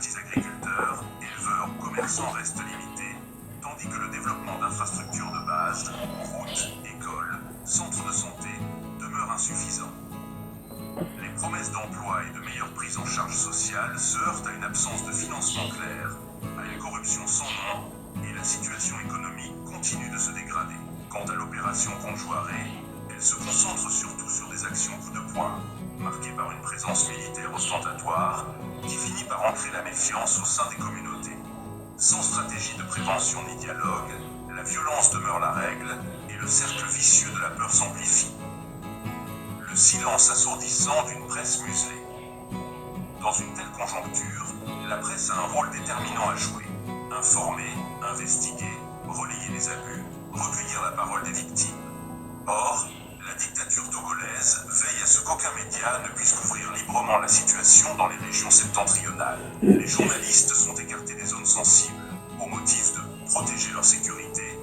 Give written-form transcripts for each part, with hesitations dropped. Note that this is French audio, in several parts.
petits agriculteurs, éleveurs ou commerçants reste limité, tandis que le développement d'infrastructures de base, routes, écoles, centres de santé, demeure insuffisant. Les promesses d'emploi et de meilleure prise en charge sociale se heurtent à une absence de financement clair, à une corruption sans nom, et la situation économique continue de se dégrader. Quant à l'opération Conjoaré, elle se concentre surtout sur des actions coup de poing, marquées par une présence militaire ostentatoire, qui finit par ancrer la méfiance au sein des communautés. Sans stratégie de prévention ni dialogue, la violence demeure la règle et le cercle vicieux de la peur s'amplifie. Le silence assourdissant d'une presse muselée. Dans une telle conjoncture, la presse a un rôle déterminant à jouer. Informer, investiguer, relayer les abus, recueillir la parole des victimes. Or, la dictature togolaise veille à ce qu'aucun média ne puisse couvrir librement la situation dans les régions septentrionales. Les journalistes sont écartés des zones sensibles, au motif de protéger leur sécurité,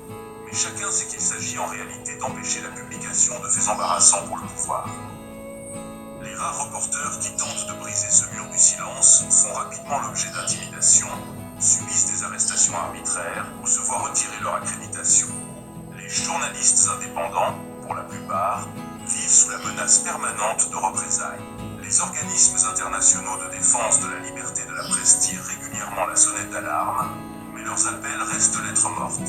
mais chacun sait qu'il s'agit en réalité d'empêcher la publication de faits embarrassants pour le pouvoir. Les rares reporters qui tentent de briser ce mur du silence font rapidement l'objet d'intimidations, subissent des arrestations arbitraires ou se voient retirer leur accréditation. Les journalistes indépendants, pour la plupart, vivent sous la menace permanente de représailles. Les organismes internationaux de défense de la liberté de la presse tirent régulièrement la sonnette d'alarme, mais leurs appels restent lettre morte.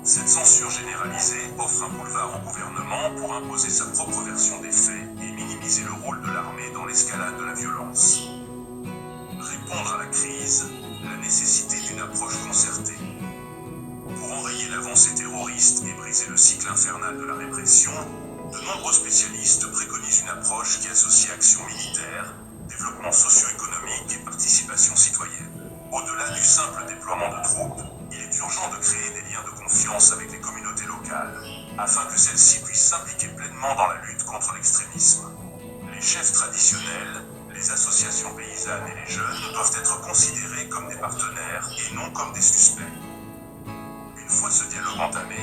Cette censure généralisée offre un boulevard au gouvernement pour imposer sa propre version des faits et minimiser le rôle de l'armée dans l'escalade de la violence. Répondre à la crise, la nécessité d'une approche concertée. Pour enrayer l'avancée terroriste et briser le cycle infernal de la répression, de nombreux spécialistes préconisent une approche qui associe action militaire, développement socio-économique et participation citoyenne. Au-delà du simple déploiement de troupes, il est urgent de créer des liens de confiance avec les communautés locales, afin que celles-ci puissent s'impliquer pleinement dans la lutte contre l'extrémisme. Les chefs traditionnels, les associations paysannes et les jeunes doivent être considérés comme des partenaires et non comme des suspects. Une fois ce dialogue entamé,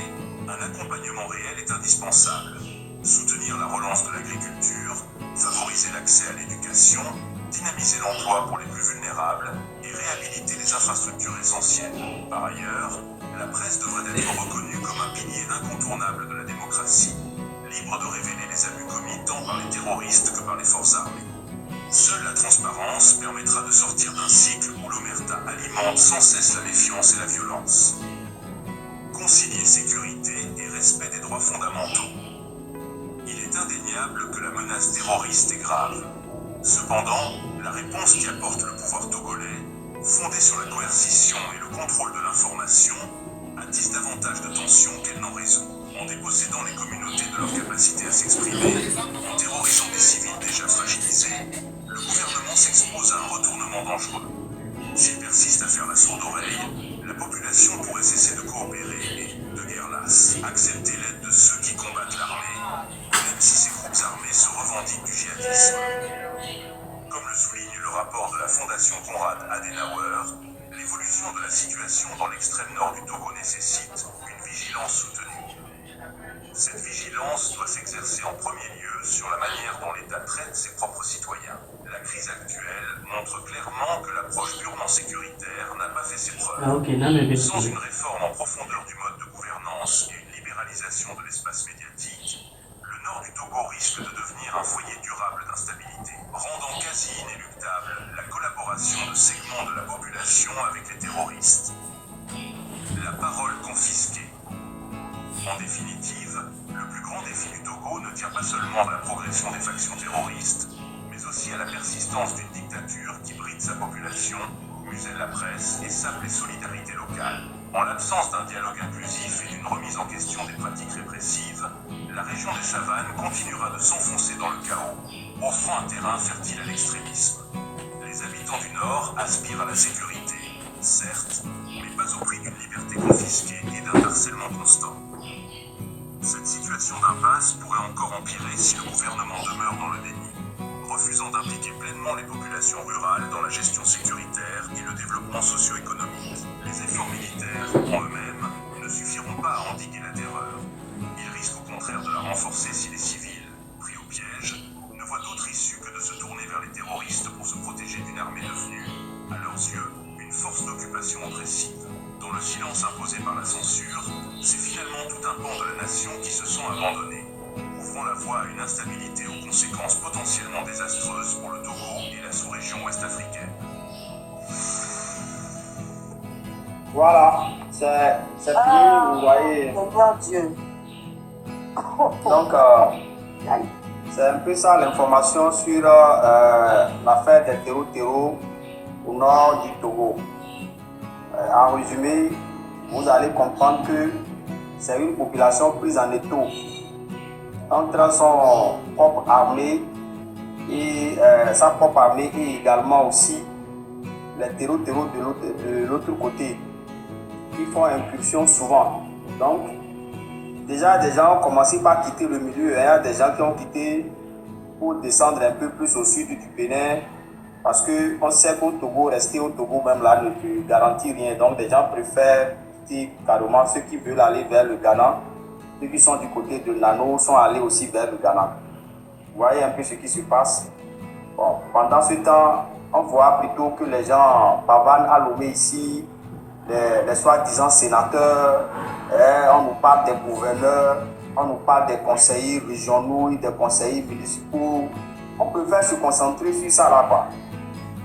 un accompagnement réel est indispensable. Soutenir la relance de l'agriculture, favoriser l'accès à l'éducation, dynamiser l'emploi pour les plus vulnérables et réhabiliter les infrastructures essentielles. Par ailleurs, la presse devrait être reconnue comme un pilier incontournable de la démocratie, libre de révéler les abus commis tant par les terroristes que par les forces armées. Seule la transparence permettra de sortir d'un cycle où l'omerta alimente sans cesse la méfiance et la violence. Concilier sécurité et respect des droits fondamentaux. Il est indéniable que la menace terroriste est grave. Cependant, la réponse qui apporte le pouvoir togolais, fondée sur la coercition et le contrôle de l'information, attise davantage de tensions qu'elle n'en résout. En dépossédant les communautés de leur capacité à s'exprimer, en terrorisant des civils déjà fragilisés, le gouvernement s'expose à un retournement dangereux. S'il persiste à faire la sourde oreille, la population pourrait cesser de coopérer et, de guerre lasse, accepter l'aide de ceux qui combattent l'armée, même si ces groupes armés se revendiquent du djihadisme. Comme le souligne le rapport de la Fondation Konrad Adenauer, l'évolution de la situation dans l'extrême nord du Togo nécessite une vigilance soutenue. Cette vigilance doit s'exercer en premier lieu sur la manière dont l'État traite ses propres citoyens. La crise actuelle montre clairement que l'approche purement sécuritaire n'a pas fait ses preuves. Sans une réforme en profondeur du mode de gouvernance et une libéralisation de l'espace médiatique, le nord du Togo risque de devenir un foyer durable d'instabilité, rendant quasi inéluctable la collaboration de segments de la population avec les terroristes. La parole confisquée. En définitive, le plus grand défi du Togo ne tient pas seulement à la progression des factions terroristes, mais aussi à la persistance d'une dictature qui bride sa population, muselle la presse et sape les solidarités locales. En l'absence d'un dialogue inclusif et d'une remise en question des pratiques répressives, la région des savanes continuera de s'enfoncer dans le chaos, offrant un terrain fertile à l'extrémisme. Les habitants du Nord aspirent à la sécurité, certes, mais pas au prix d'une liberté confisquée et d'un harcèlement constant. Cette situation d'impasse pourrait encore empirer si le gouvernement demeure dans le déni, refusant d'impliquer pleinement les populations rurales dans la gestion sécuritaire et le développement socio-économique. Les efforts militaires, en eux-mêmes, ne suffiront pas à endiguer la terreur. Ils risquent au contraire de la renforcer si les civils, pris au piège, ne voient d'autre issue que de se tourner vers les terroristes pour se protéger d'une armée devenue, à leurs yeux, silence imposé par la censure, c'est finalement tout un pan de la nation qui se sent abandonné, ouvrant la voie à une instabilité aux conséquences potentiellement désastreuses pour le Togo et la sous-région ouest-africaine. Voilà, c'est fini, vous voyez. Seigneur Dieu. Donc, c'est un peu ça l'information sur l'affaire des terreaux au nord du Togo. En résumé, vous allez comprendre que c'est une population prise en étau entre son propre armée et sa propre armée et également aussi les terreaux de l'autre côté qui font incursion souvent. Donc, déjà des gens ont commencé par quitter le milieu. Il y a des gens qui ont quitté pour descendre un peu plus au sud du Bénin parce qu'on sait qu'au Togo, rester au Togo même là ne te garantit rien. Donc, des gens préfèrent quitter carrément ceux qui veulent aller vers le Ghana. Ceux qui sont du côté de Nano sont allés aussi vers le Ghana. Vous voyez un peu ce qui se passe. Bon, pendant ce temps, on voit plutôt que les gens pavanent à Lomé ici, les soi-disant sénateurs, on nous parle des gouverneurs, on nous parle des conseillers régionaux et des conseillers municipaux. On préfère se concentrer sur ça là-bas.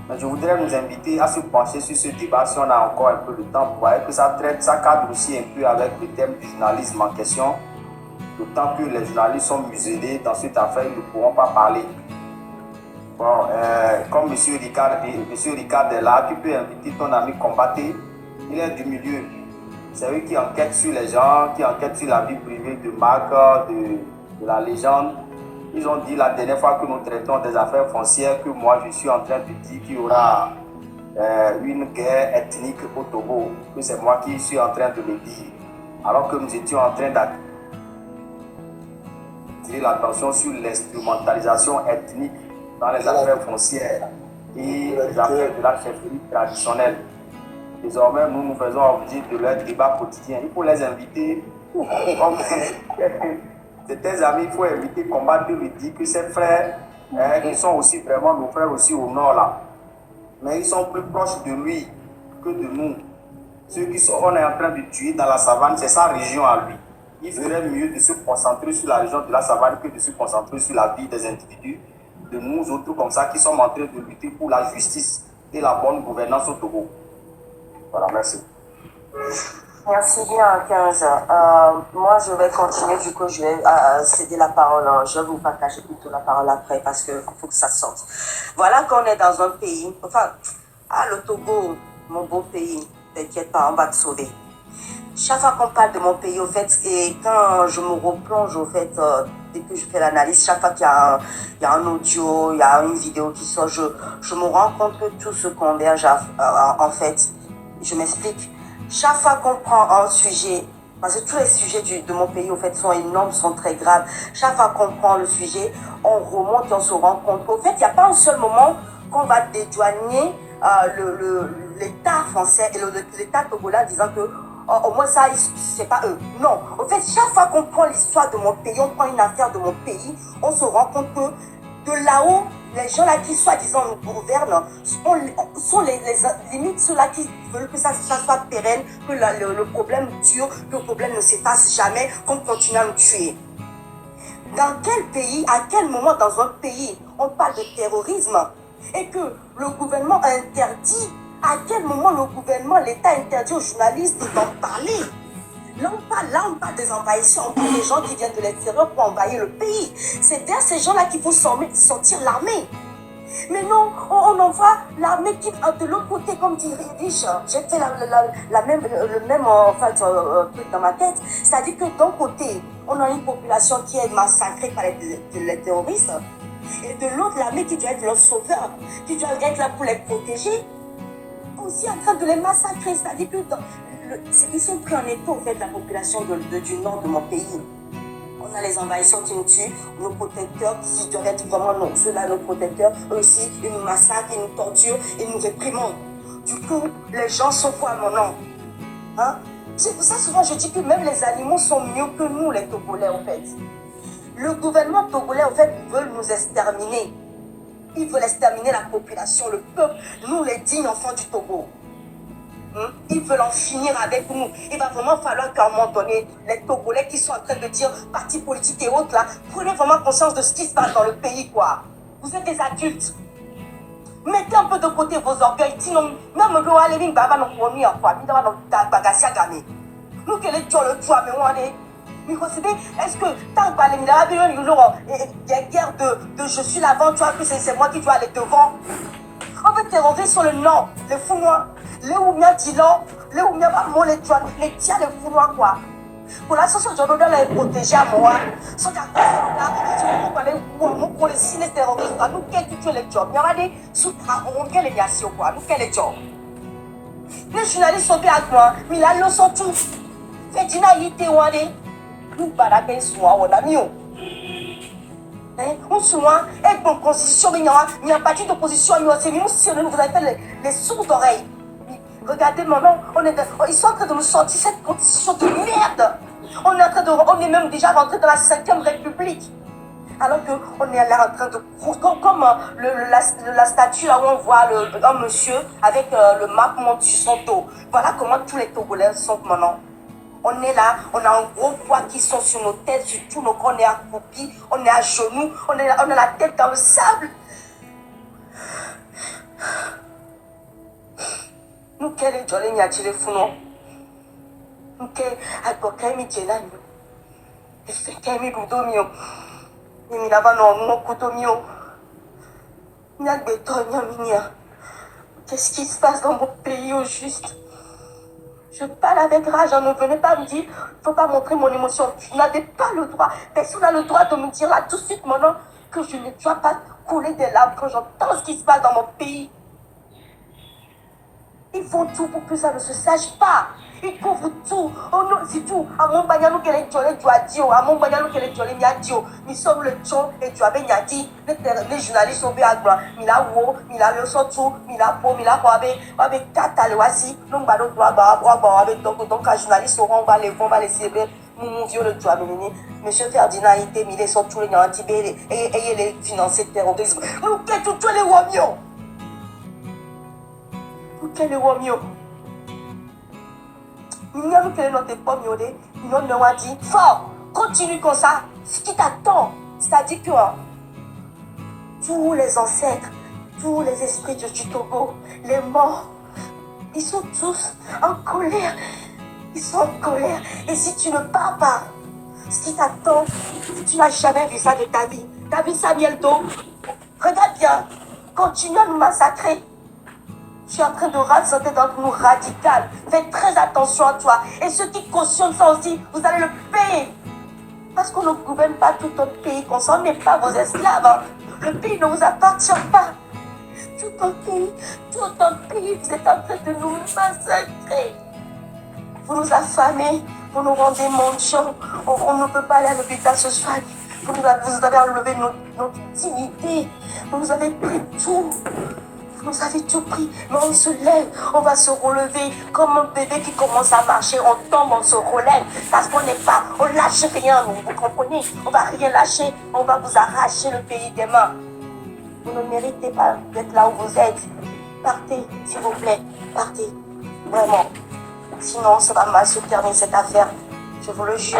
Mais je voudrais nous inviter à se pencher sur ce débat si on a encore un peu de temps. Vous voyez que ça cadre aussi un peu avec le thème du journalisme en question. D'autant que les journalistes sont muselés dans cette affaire, ils ne pourront pas parler. Bon, comme M. Ricard est là, tu peux inviter ton ami Combatté. Il est du milieu. C'est lui qui enquête sur les gens, qui enquête sur la vie privée de Marc, de la légende. Ils ont dit la dernière fois que nous traitons des affaires foncières que moi je suis en train de dire qu'il y aura une guerre ethnique au Togo, que c'est moi qui suis en train de le dire. Alors que nous étions en train d'attirer l'attention sur l'instrumentalisation ethnique dans les affaires foncières et les affaires de la chefferie traditionnelle. Désormais, nous faisons objet de leur débat quotidien. Il faut les inviter. C'est tes amis, il faut inviter Combattre de lui dire que ses frères, ils sont aussi vraiment nos frères aussi au nord là. Mais ils sont plus proches de lui que de nous. Ceux qui sont, on est en train de tuer dans la savane, c'est sa région à lui. Il ferait mieux de se concentrer sur la région de la savane que de se concentrer sur la vie des individus, de nous autres comme ça qui sommes en train de lutter pour la justice et la bonne gouvernance au Togo. Voilà, merci. Merci bien, 15. Moi, je vais continuer, du coup, je vais céder la parole. Je vais vous partager plutôt la parole après parce qu'il faut que ça sorte. Voilà qu'on est dans un pays, enfin, le Togo, mon beau pays, t'inquiète pas, on va te sauver. Chaque fois qu'on parle de mon pays, au fait, et quand je me replonge, au fait, dès que je fais l'analyse, chaque fois qu'il y a un audio, il y a une vidéo qui sort, je me rends compte que tout se converge en fait. Je m'explique. Chaque fois qu'on prend un sujet, parce que tous les sujets de mon pays, au fait, sont énormes, sont très graves. Chaque fois qu'on prend le sujet, on remonte et on se rend compte qu'au fait, il n'y a pas un seul moment qu'on va dédouaner l'État français et l'État togolais en disant que au moins ça, c'est pas eux. Non. En fait, chaque fois qu'on prend l'histoire de mon pays, on prend une affaire de mon pays, on se rend compte que de là-haut, les gens là qui soi-disant nous gouvernent sont les limites ceux-là qui veulent que ça soit pérenne, que le problème dure, que le problème ne s'efface jamais, qu'on continue à nous tuer. Dans quel pays, à quel moment dans un pays, on parle de terrorisme et que le gouvernement interdit, à quel moment le gouvernement, l'État interdit aux journalistes d'en parler? Là, on parle des envahisseurs, on parle des gens qui viennent de l'extérieur pour envahir le pays. C'est vers ces gens-là qu'il faut sortir l'armée. Mais non, on envoie l'armée qui de l'autre côté, comme dit Riche. J'ai fait le même truc dans ma tête. C'est-à-dire que d'un côté, on a une population qui est massacrée par les terroristes. Et de l'autre, l'armée qui doit être leur sauveur, qui doit être là pour les protéger, aussi en train de les massacrer. C'est-à-dire que ils sont pris en étau, en fait, la population du nord de mon pays. On a les envahisseurs qui nous tuent, nos protecteurs qui doivent être vraiment ceux-là, nos protecteurs, eux aussi, ils nous massacrent, ils nous torturent, ils nous réprimandent. Du coup, les gens sont quoi à mon nom? Hein? C'est pour ça souvent je dis que même les animaux sont mieux que nous, les Togolais, en fait. Le gouvernement togolais, en fait, veut nous exterminer. Ils veulent exterminer la population, le peuple, nous les dignes enfants du Togo. Ils veulent en finir avec nous. Il va vraiment falloir qu'à un moment donné, les Togolais qui sont en train de dire partis politiques et autres là, prenez vraiment conscience de ce qui se passe dans le pays, quoi. Vous êtes des adultes. Mettez un peu de côté vos orgueils. Sinon, même le roi Lévin va nous fournir, quoi. Nous devons nous que les gens le tuent, mais on est. Est-ce que tant que les guerres de je suis l'avant, tu vois que c'est moi qui dois aller devant. On veut terroriser sur le nom, les fous noirs. Les oumia Dilan, les oumia Bamo, les tiens, les fous noirs, quoi. Pour la société, je dois les protéger à moi. Sans qu'à pour les signes terroristes, nous, quels que les jobs, il y a des sous on quel les nations, quoi, nous, quels les jobs. Les journalistes sont bien avec moi, mais là, ils sont tous. Fait dîner, ils étaient ouadés. Nous, balaguer, souvent, on a mis. On souvent, et bon, constitution, il y a un parti d'opposition, nous vous avez fait les sourds d'oreilles. Regardez maintenant, ils sont en train de nous sortir cette constitution de merde. On est même déjà rentré dans la 5e République. Alors qu'on est là en train de... Comme la statue là où on voit un monsieur avec le map monte sur son dos. Voilà comment tous les Togolais sont maintenant. On est là, on a un gros poids qui sont sur nos têtes, sur tous nos corps, on est accroupis, on est à genoux, on a la tête dans le sable. Nous, quel est Jolene Yachile Founon? Nous, quel est Adbokemi Djelani? Et fait Kemi Doudomio. Et Minava non, mon Koutomio. Nyagbeto, Nyaminia. Qu'est-ce qui se passe dans mon pays au juste? Je parle avec rage, ne venez pas me dire, il ne faut pas montrer mon émotion. Vous n'avez pas le droit, personne n'a le droit de me dire là tout de suite maintenant que je ne dois pas couler des larmes quand j'entends ce qui se passe dans mon pays. Ils font tout pour que ça ne se sache pas. Ils couvrent tout. Oh non, c'est tout. À mon bagnano qu'elle est jolée, tu as dit. À mon bagnano qu'elle est jolée, tu dit. Nous sommes le tchon et tu avais dit. Les journalistes sont bien à gloire. Mila wo, mila le sotou, mila po, mila ko avec tata le wasi. Nous balo doit avec donc un journaliste on va les célébrer. Mon vieux le doigt menini. Monsieur Ferdinand était mis sont tous les gens antibés et les financés terrorisme. Nous qu'est tout les wamios. Quel est Romeo? Nous n'avons que notre pomme, nous avons dit fort, continue comme ça, ce qui t'attend. C'est-à-dire que tous les ancêtres, tous les esprits du Togo, les morts, ils sont tous en colère. Ils sont en colère. Et si tu ne pars pas, ce qui t'attend, tu n'as jamais vu ça de ta vie. T'as vu Samuel Do? Regarde bien, continue à nous massacrer. Je suis en train de raconter dans nous radical. Faites très attention à toi. Et ceux qui cautionnent ça aussi, vous allez le payer. Parce qu'on ne gouverne pas tout notre pays, qu'on s'en n'est pas vos esclaves. Hein. Le pays ne vous appartient pas. Tout notre pays, vous êtes en train de nous massacrer. Vous nous affamez, vous nous rendez mendiants. On ne peut pas aller à l'hôpital ce soir. Vous avez enlevé notre dignité. Vous nous avez pris tout. Vous avez tout pris, mais on se lève, on va se relever comme un bébé qui commence à marcher, on tombe, on se relève, parce qu'on n'est pas, on lâche rien, vous comprenez, on va rien lâcher, on va vous arracher le pays des mains. Vous ne méritez pas d'être là où vous êtes. Partez, s'il vous plaît, partez, vraiment. Sinon, ça va mal se terminer cette affaire, je vous le jure,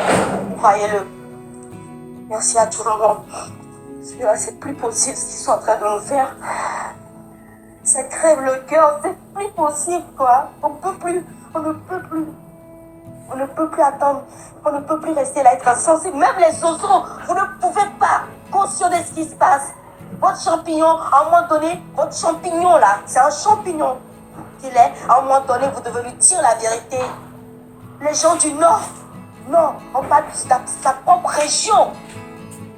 croyez-le. Merci à tout le monde. C'est plus possible ce qu'ils sont en train de nous faire. Ça crève le cœur, c'est plus possible quoi. On ne peut plus attendre, on ne peut plus rester là être insensible. Même les oiseaux, vous ne pouvez pas cautionner ce qui se passe. Votre champignon, à un moment donné, votre champignon là, c'est un champignon qu'il est. À un moment donné, vous devez lui dire la vérité. Les gens du Nord, non, on parle de sa propre région.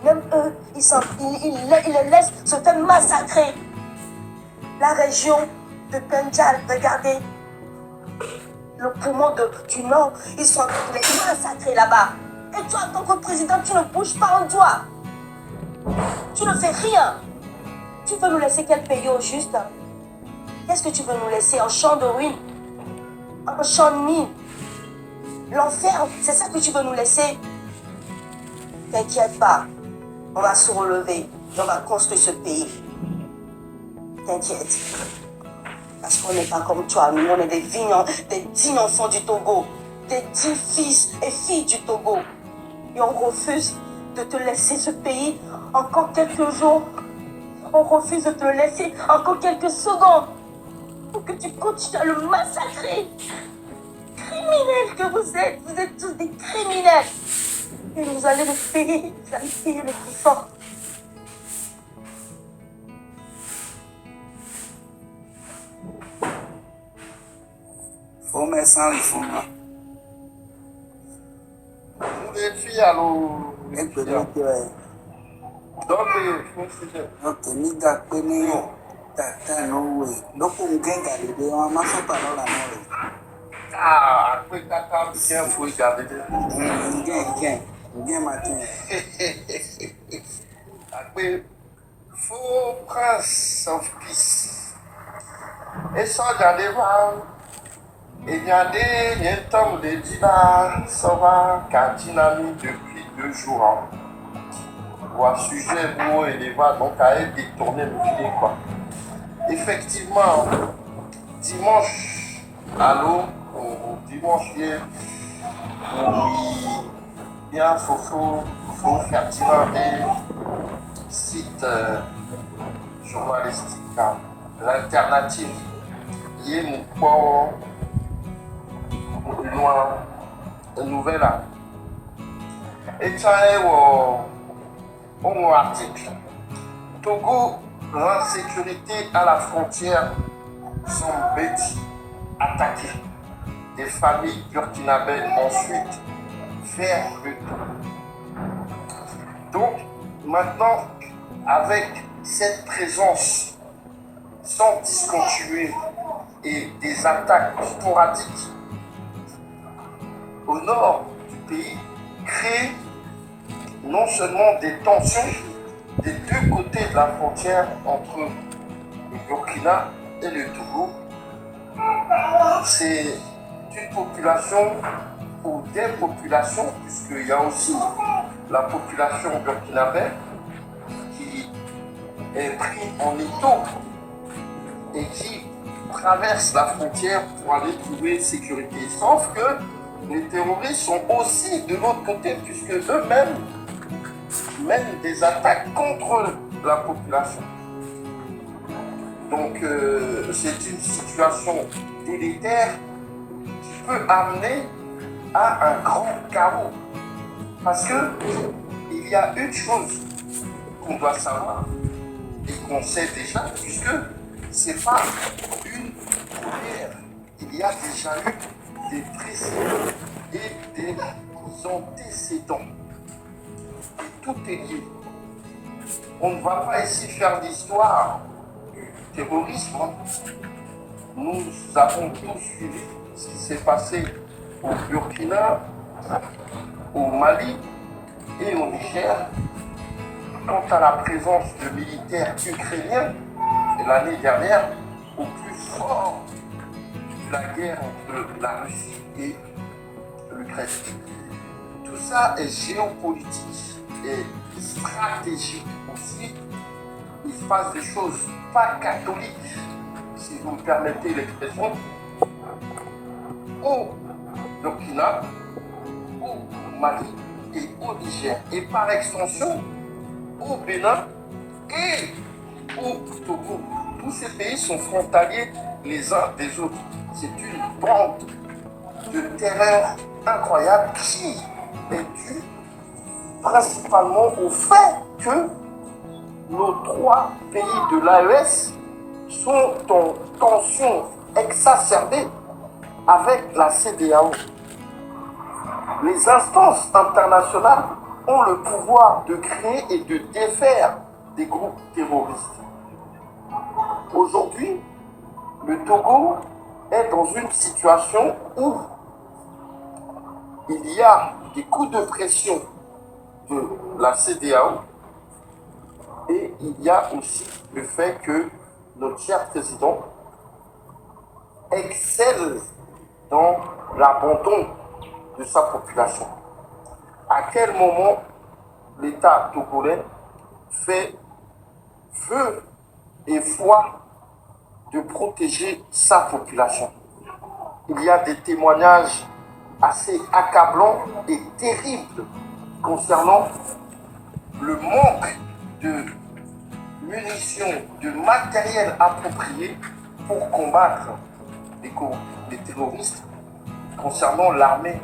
Même eux, ils les laissent se faire massacrer. La région de Pendjal, regardez, le poumon du Nord, ils sont les massacrés là-bas. Et toi, en tant que président, tu ne bouges pas un doigt. Tu ne fais rien. Tu veux nous laisser quel pays au juste? Qu'est-ce que tu veux nous laisser? Un champ de ruines? Un champ de mine? L'enfer, c'est ça que tu veux nous laisser? T'inquiète pas, on va se relever et on va construire ce pays. T'inquiète. Parce On n'est pas comme toi, nous on est des dignes enfants du Togo, des dignes fils et filles du Togo. Et on refuse de te laisser ce pays encore quelques jours. On refuse de te le laisser encore quelques secondes pour que tu continues à le massacrer. Criminels que vous êtes tous des criminels. Et vous allez le payer, vous allez payer le plus fort. Faut mettre ça en fond. Vous les filles, allô? Et que donc, Donc, ok, mi da pe ni tata no we. Donc on gagne de on ma so pa no la no. ah, après Tata, bien, faut regarder. Gagne matin. Après, faux prince of peace. Et ça, regardez, et regardez, il y a un temps de Dina, ça va, car dynamique depuis 2 jours. Ou un sujet beau et les va donc à être détourné le filet, quoi. Effectivement, dimanche, allô, dimanche hier, oui, bien, faut faire tirer site journalistique, hein, l'alternative, il y a mon point, loin, une nouvelle, là. Et ça est, mon article. Togo, l'insécurité à la frontière semble attaquée. Des familles burkinabèes ensuite vers le Togo. Donc, maintenant, avec cette présence sans discontinuer et des attaques sporadiques au nord du pays, crée non seulement des tensions des 2 côtés de la frontière entre le Burkina et le Togo. C'est une population ou des populations, puisqu'il y a aussi la population burkinabé qui est prise en étau et qui traverse la frontière pour aller trouver sécurité. Sauf que les terroristes sont aussi de l'autre côté, puisque eux-mêmes mènent des attaques contre la population. Donc c'est une situation délétère qui peut amener à un grand chaos. Parce que il y a une chose qu'on doit savoir et qu'on sait déjà, puisque c'est pas une première. Il y a déjà eu des précédents et des antécédents. Et tout est lié. On ne va pas ici faire l'histoire du terrorisme. Nous avons tous suivi ce qui s'est passé au Burkina, au Mali et au Niger. Quant à la présence de militaires ukrainiens, l'année dernière, au plus fort de la guerre entre la Russie et l'Ukraine. Tout ça est géopolitique et stratégique aussi. Il se passe des choses pas catholiques, si vous me permettez l'expression, au Burkina, au Mali et au Niger. Et par extension, au Bénin et au Togo. Tous ces pays sont frontaliers les uns des autres. C'est une bande de terreur incroyable qui est due principalement au fait que nos 3 pays de l'AES sont en tension exacerbée avec la CEDEAO. Les instances internationales ont le pouvoir de créer et de défaire des groupes terroristes. Aujourd'hui, le Togo est dans une situation où il y a des coups de pression de la CEDEAO et il y a aussi le fait que notre cher président excelle dans l'abandon de sa population. À quel moment l'État togolais fait feu et foi de protéger sa population. Il y a des témoignages assez accablants et terribles concernant le manque de munitions, de matériel approprié pour combattre les terroristes concernant l'armée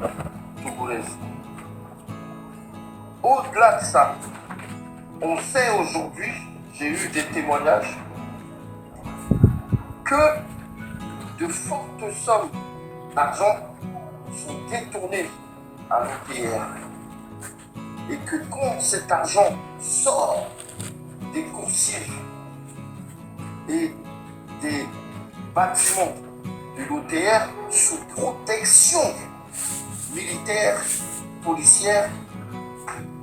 togolaise. Au-delà de ça, on sait aujourd'hui, j'ai eu des témoignages, que de fortes sommes d'argent sont détournées à l'OTR. Et que quand cet argent sort des coursiers et des bâtiments de l'OTR sous protection militaire, policière,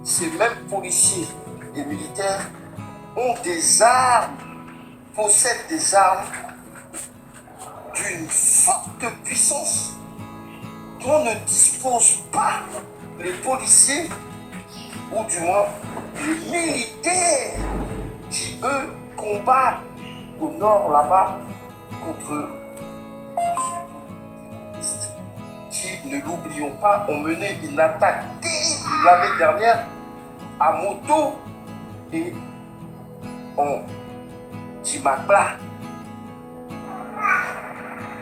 ces mêmes policiers et militaires ont des armes, possèdent des armes d'une forte puissance dont ne disposent pas les policiers ou du moins les militaires qui, eux, combattent au nord là-bas contre qui, ne l'oublions pas, ont mené une attaque terrible l'année dernière à moto et en Timakla.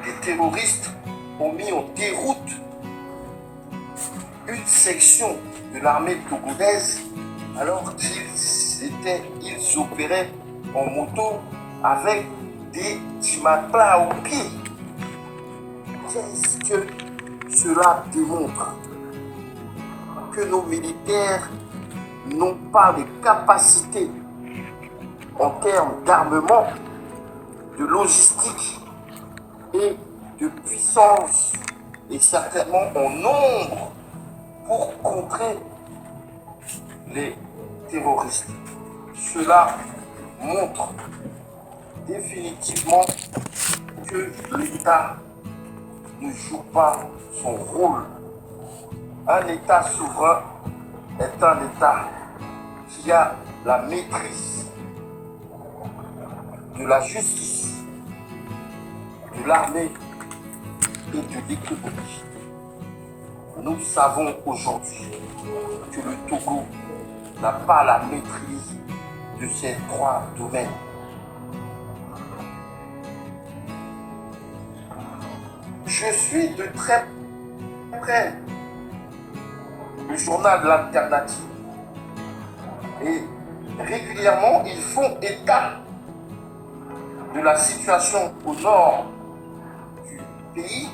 Les terroristes ont mis en déroute une section de l'armée togolaise alors qu'ils opéraient en moto avec des Timakla au pied. Qu'est-ce que cela démontre? Que nos militaires n'ont pas les capacités en termes d'armement, de logistique et de puissance, et certainement en nombre, pour contrer les terroristes. Cela montre définitivement que l'État ne joue pas son rôle. Un État souverain est un État qui a la maîtrise de la justice, de l'armée et de l'économie. Nous savons aujourd'hui que le Togo n'a pas la maîtrise de ces trois domaines. Je suis de très près le journal de l'Alternative et régulièrement ils font état de la situation au nord du pays.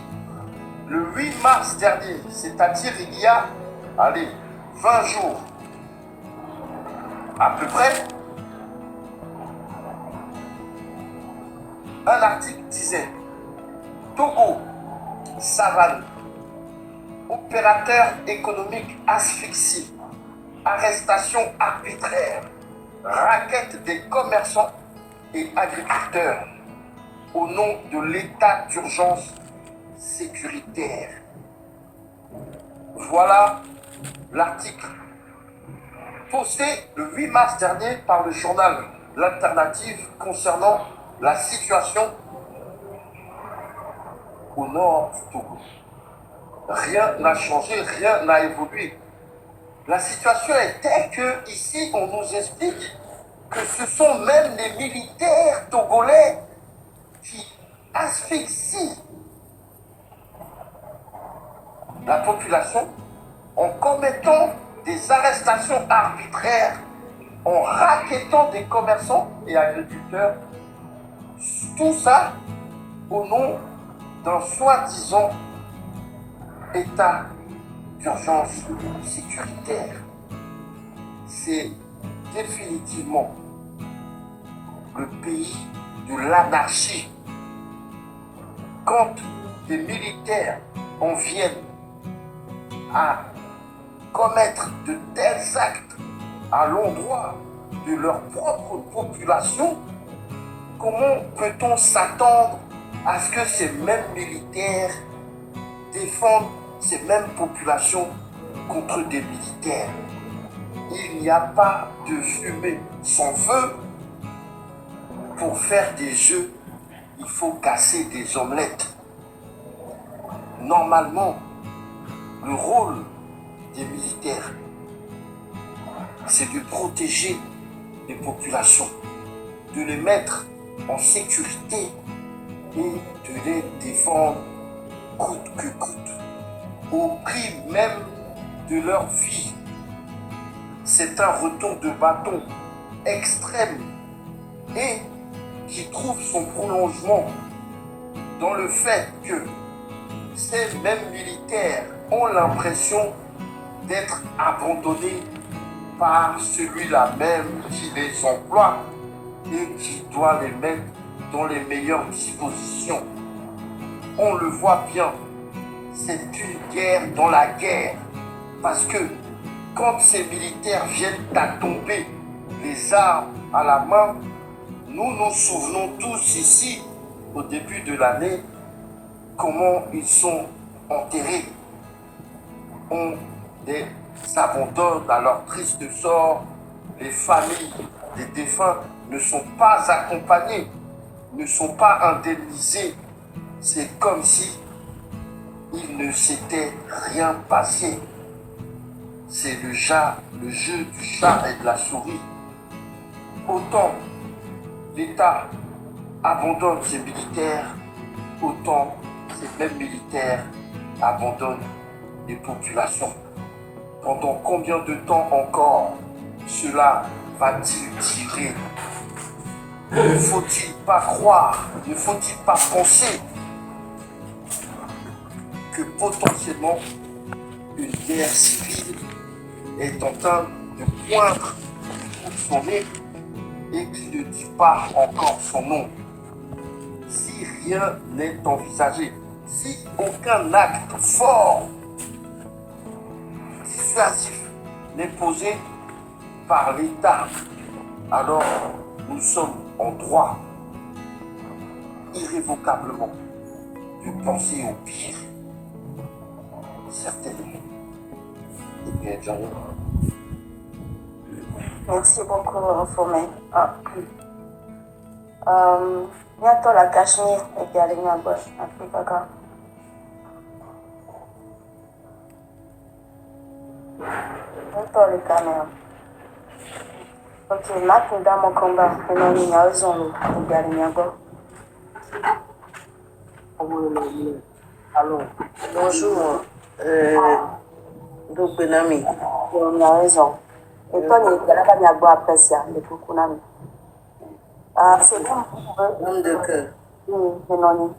Le 8 mars dernier, c'est-à-dire il y a 20 jours à peu près, un article disait Togo, savane, opérateur économique asphyxié, arrestation arbitraire, raquette des commerçants et agriculteurs au nom de l'état d'urgence sécuritaire. Voilà l'article posté le 8 mars dernier par le journal L'Alternative concernant la situation au nord du Togo. Rien n'a changé, rien n'a évolué. La situation est telle que ici on nous explique que ce sont même les militaires togolais qui asphyxient la population en commettant des arrestations arbitraires, en rackettant des commerçants et agriculteurs. Tout ça au nom d'un soi-disant état d'urgence sécuritaire. C'est définitivement le pays de l'anarchie. Quand des militaires en viennent à commettre de tels actes à l'endroit de leur propre population, comment peut-on s'attendre à ce que ces mêmes militaires défendent ces mêmes populations contre des militaires? Il n'y a pas de fumée sans feu. Pour faire des jeux, il faut casser des omelettes. Normalement, le rôle des militaires, c'est de protéger les populations, de les mettre en sécurité et de les défendre coûte que coûte, au prix même de leur vie. C'est un retour de bâton extrême et qui trouve son prolongement dans le fait que ces mêmes militaires ont l'impression d'être abandonnés par celui-là même qui les emploie et qui doit les mettre dans les meilleures dispositions. On le voit bien, c'est une guerre dans la guerre, parce que quand ces militaires viennent à tomber les armes à la main, nous nous souvenons tous ici, au début de l'année, comment ils sont enterrés. On les abandonne à leur triste sort. Les familles des défunts ne sont pas accompagnées, ne sont pas indemnisées. C'est comme si il ne s'était rien passé. C'est le jeu du chat et de la souris. Autant l'État abandonne ses militaires, autant ces mêmes militaires abandonnent les populations. Pendant combien de temps encore cela va-t-il durer? Ne faut-il pas croire, ne faut-il pas penser que potentiellement une guerre civile est en train de poindre son nez et qui ne dit pas encore son nom? Si rien n'est envisagé, si aucun acte fort, dissuasif n'est posé par l'État, alors nous sommes en droit, irrévocablement, de penser au pire. Certainement. Et bien, j'arrive. Merci beaucoup, Fomé. Bientôt la Cachemire et bien les Niagara, Afrique. Bientôt les caméras. Ok, maintenant dans mon combat, on y a raison, et bien les Niagara. Alors, bonjour, donc Benami. On a raison. Et toi, il y a la Niagara après ça, les Kukunami. C'est bon, Homme de cœur. oui,